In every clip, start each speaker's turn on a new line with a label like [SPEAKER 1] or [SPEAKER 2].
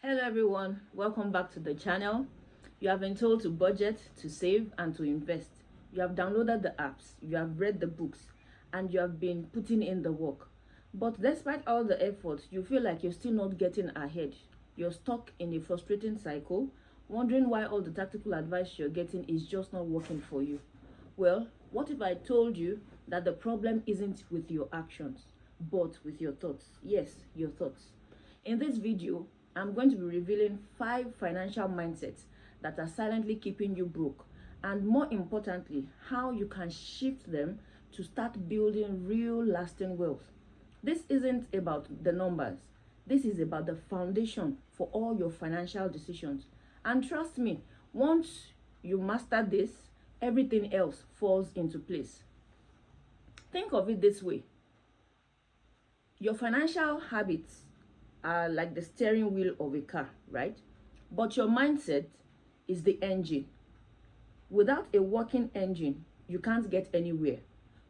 [SPEAKER 1] Hello everyone, welcome back to the channel. You have been told to budget, to save and to invest. You have downloaded the apps, you have read the books, and you have been putting in the work. But despite all the effort, you feel like you're still not getting ahead. You're stuck in a frustrating cycle, wondering why all the tactical advice you're getting is just not working for you. Well, what if I told you that the problem isn't with your actions, but with your thoughts? Yes, your thoughts. In this video, I'm going to be revealing 5 financial mindsets that are silently keeping you broke, and more importantly, how you can shift them to start building real lasting wealth. This isn't about the numbers. This is about the foundation for all your financial decisions. And trust me, once you master this, everything else falls into place. Think of it this way. Your financial habits are like the steering wheel of a car, right? But your mindset is the engine. Without a working engine, you can't get anywhere,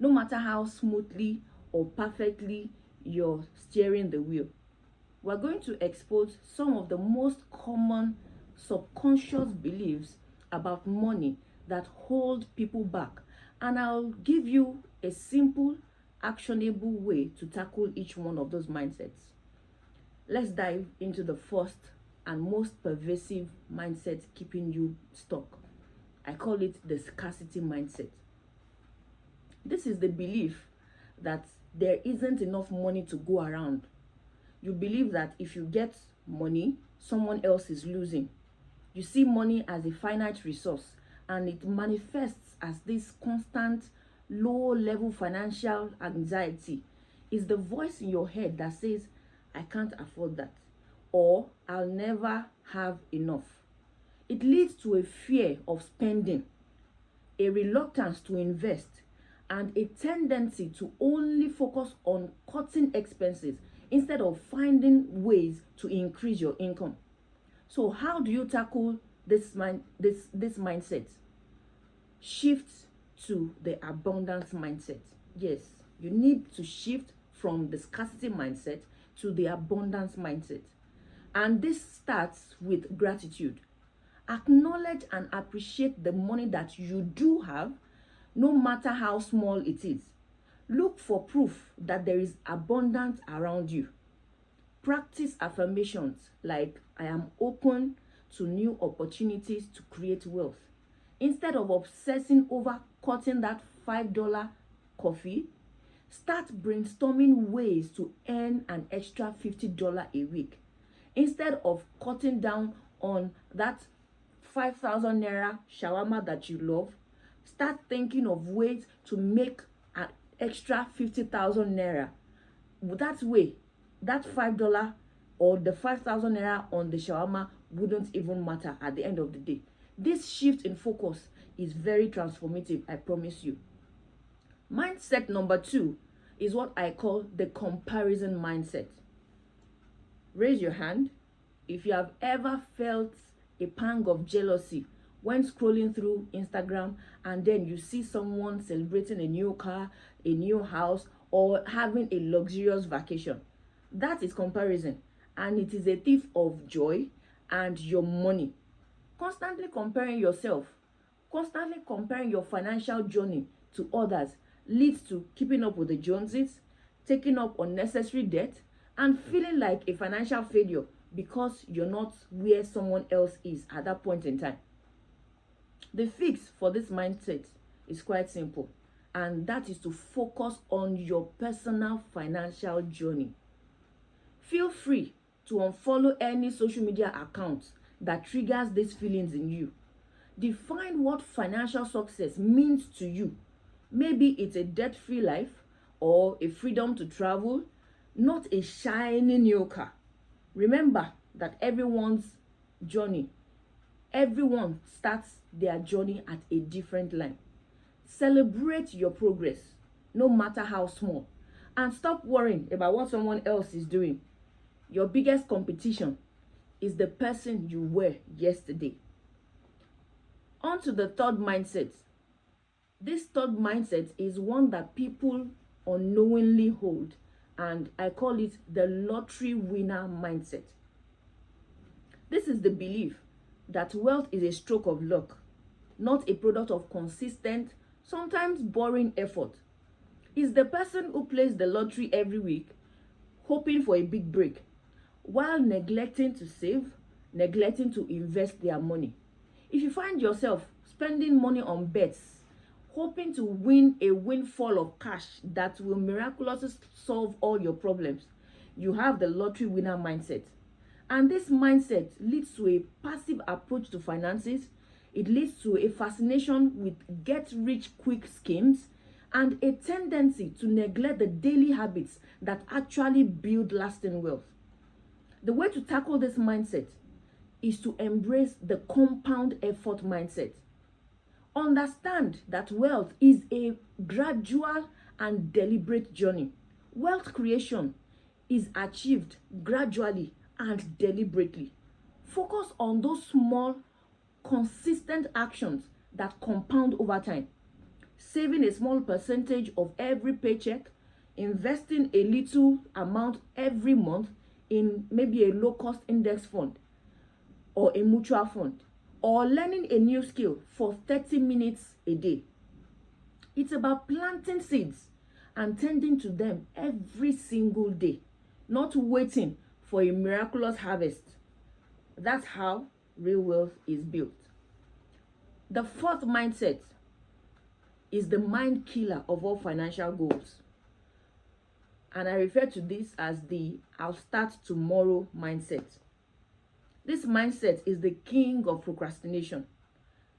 [SPEAKER 1] no matter how smoothly or perfectly you're steering the wheel. We're going to expose some of the most common subconscious beliefs about money that hold people back, and I'll give you a simple, actionable way to tackle each one of those mindsets. Let's dive into the first and most pervasive mindset keeping you stuck. I call it the scarcity mindset. This is the belief that there isn't enough money to go around. You believe that if you get money, someone else is losing. You see money as a finite resource, and it manifests as this constant low-level financial anxiety. It's the voice in your head that says, I can't afford that, or I'll never have enough. It leads to a fear of spending, a reluctance to invest, and a tendency to only focus on cutting expenses instead of finding ways to increase your income. So how do you tackle this mindset? Shift to the abundance mindset. Yes, you need to shift from the scarcity mindset to the abundance mindset. And this starts with gratitude. Acknowledge and appreciate the money that you do have, no matter how small it is. Look for proof that there is abundance around you. Practice affirmations like, I am open to new opportunities to create wealth. Instead of obsessing over cutting that $5 coffee, start brainstorming ways to earn an extra $50 a week. Instead of cutting down on that 5,000 naira shawarma that you love, start thinking of ways to make an extra 50,000 naira. That way, that $5 or the 5,000 naira on the shawarma wouldn't even matter at the end of the day. This shift in focus is very transformative, I promise you. Mindset number 2 is what I call the comparison mindset. Raise your hand if you have ever felt a pang of jealousy when scrolling through Instagram and then you see someone celebrating a new car, a new house, or having a luxurious vacation. That is comparison, and it is a thief of joy and your money. Constantly comparing yourself, constantly comparing your financial journey to others leads to keeping up with the Joneses, taking up unnecessary debt, and feeling like a financial failure because you're not where someone else is at that point in time. The fix for this mindset is quite simple, and that is to focus on your personal financial journey. Feel free to unfollow any social media account that triggers these feelings in you. Define what financial success means to you. Maybe it's a debt-free life or a freedom to travel, not a shiny new car. Remember that everyone starts their journey at a different line. Celebrate your progress, no matter how small, and stop worrying about what someone else is doing. Your biggest competition is the person you were yesterday. On to the third mindset. This third mindset is one that people unknowingly hold, and I call it the lottery winner mindset. This is the belief that wealth is a stroke of luck, not a product of consistent, sometimes boring effort. It's the person who plays the lottery every week, hoping for a big break, while neglecting to save, neglecting to invest their money. If you find yourself spending money on bets, hoping to win a windfall of cash that will miraculously solve all your problems, you have the lottery winner mindset. And this mindset leads to a passive approach to finances. It leads to a fascination with get-rich-quick schemes and a tendency to neglect the daily habits that actually build lasting wealth. The way to tackle this mindset is to embrace the compound effort mindset. Understand that wealth is a gradual and deliberate journey. Wealth creation is achieved gradually and deliberately. Focus on those small, consistent actions that compound over time. Saving a small percentage of every paycheck, investing a little amount every month in maybe a low-cost index fund or a mutual fund, or learning a new skill for 30 minutes a day. It's about planting seeds and tending to them every single day, not waiting for a miraculous harvest. That's how real wealth is built. The fourth mindset is the mind killer of all financial goals. And I refer to this as the "I'll start tomorrow" mindset. This mindset is the king of procrastination.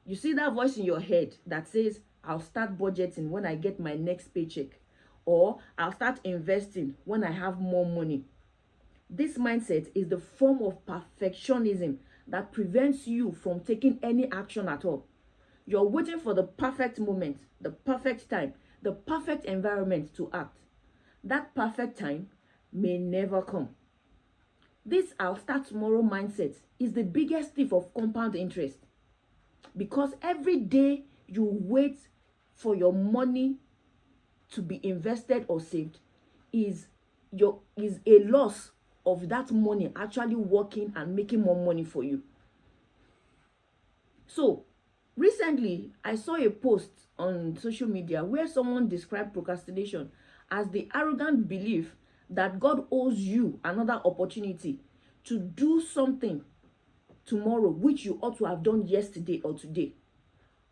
[SPEAKER 1] You see that voice in your head that says, "I'll start budgeting when I get my next paycheck," or "I'll start investing when I have more money." This mindset is the form of perfectionism that prevents you from taking any action at all. You're waiting for the perfect moment, the perfect time, the perfect environment to act. That perfect time may never come. This "I'll start tomorrow" mindset is the biggest thief of compound interest, because every day you wait for your money to be invested or saved is a loss of that money actually working and making more money for you. So recently I saw a post on social media where someone described procrastination as the arrogant belief that God owes you another opportunity to do something tomorrow which you ought to have done yesterday or today.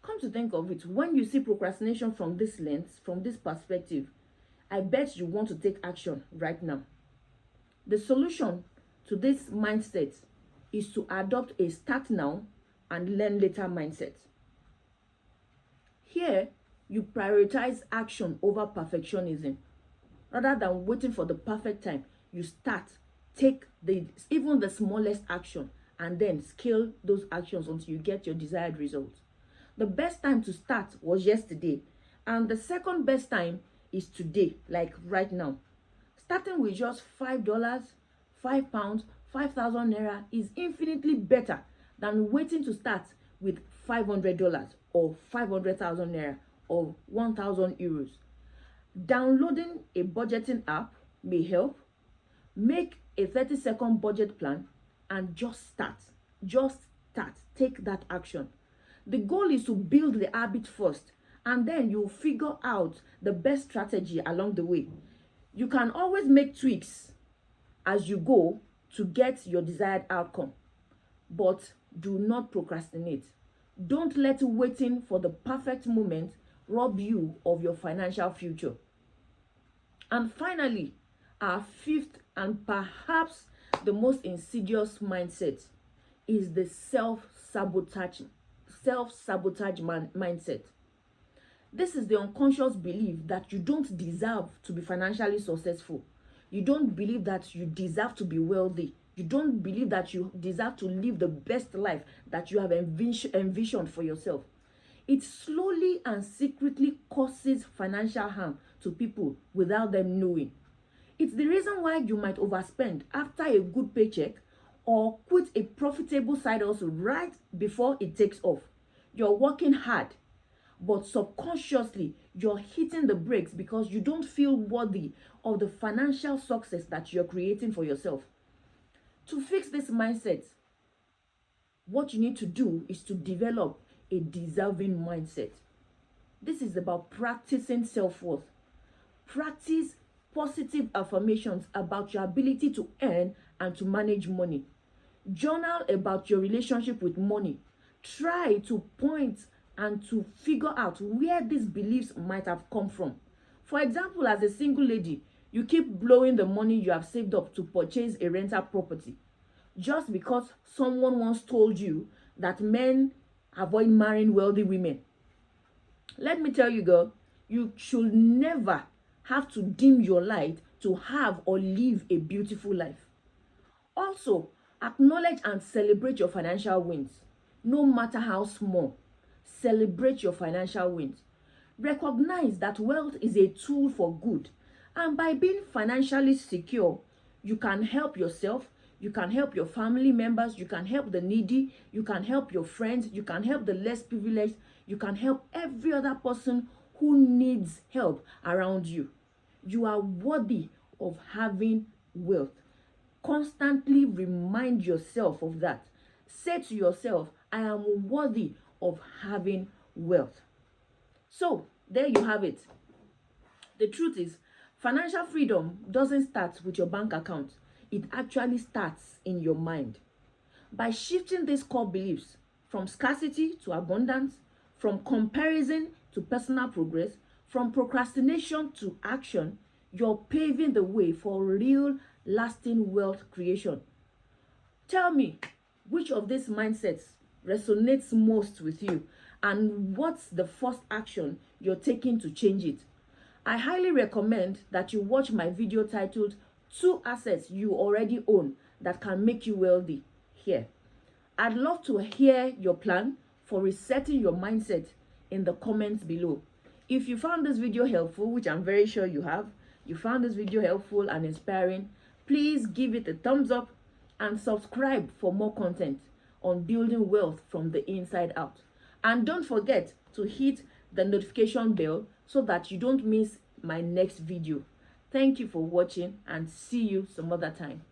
[SPEAKER 1] Come to think of it, when you see procrastination from this lens, from this perspective, I bet you want to take action right now. The solution to this mindset is to adopt a "start now and learn later" mindset. Here, you prioritize action over perfectionism. Rather than waiting for the perfect time, you start, take even the smallest action, and then scale those actions until you get your desired results. The best time to start was yesterday, and the second best time is today, like right now. Starting with just $5, £5, 5,000 naira is infinitely better than waiting to start with $500 or 500,000 naira or 1,000 euros. Downloading a budgeting app may help. Make a 30-second budget plan and just start. Just start. Take that action. The goal is to build the habit first, and then you'll figure out the best strategy along the way. You can always make tweaks as you go to get your desired outcome, but do not procrastinate. Don't let waiting for the perfect moment rob you of your financial future. And finally, our fifth and perhaps the most insidious mindset is the self-sabotage mindset. This is the unconscious belief that you don't deserve to be financially successful. You don't believe that you deserve to be wealthy. You don't believe that you deserve to live the best life that you have envisioned for yourself. It slowly and secretly causes financial harm to people without them knowing. It's the reason why you might overspend after a good paycheck or quit a profitable side hustle right before it takes off. You're working hard, but subconsciously you're hitting the brakes because you don't feel worthy of the financial success that you're creating for yourself. To fix this mindset, What you need to do is to develop a deserving mindset. This is about practicing self-worth. Practice positive affirmations about your ability to earn and to manage money. Journal about your relationship with money. Try to point and to figure out where these beliefs might have come from. For example, as a single lady, you keep blowing the money you have saved up to purchase a rental property just because someone once told you that men avoid marrying wealthy women. Let me tell you, girl, you should never have to dim your light to have or live a beautiful life. Also, acknowledge and celebrate your financial wins, no matter how small. Celebrate your financial wins. Recognize that wealth is a tool for good, and by being financially secure, you can help yourself, you can help your family members, you can help the needy, you can help your friends, you can help the less privileged, you can help every other person who needs help around you. You are worthy of having wealth. Constantly remind yourself of that. Say to yourself, I am worthy of having wealth. So, there you have it. The truth is, financial freedom doesn't start with your bank account. It actually starts in your mind. By shifting these core beliefs from scarcity to abundance, from comparison to personal progress, from procrastination to action, you're paving the way for real, lasting wealth creation. Tell me, which of these mindsets resonates most with you, and what's the first action you're taking to change it? I highly recommend that you watch my video titled 2 Assets You Already Own That Can Make You Wealthy here. I'd love to hear your plan for resetting your mindset in the comments below. If you found this video helpful, which I'm very sure you have, you found this video helpful and inspiring, please give it a thumbs up and subscribe for more content on building wealth from the inside out. And don't forget to hit the notification bell so that you don't miss my next video. Thank you for watching, and see you some other time.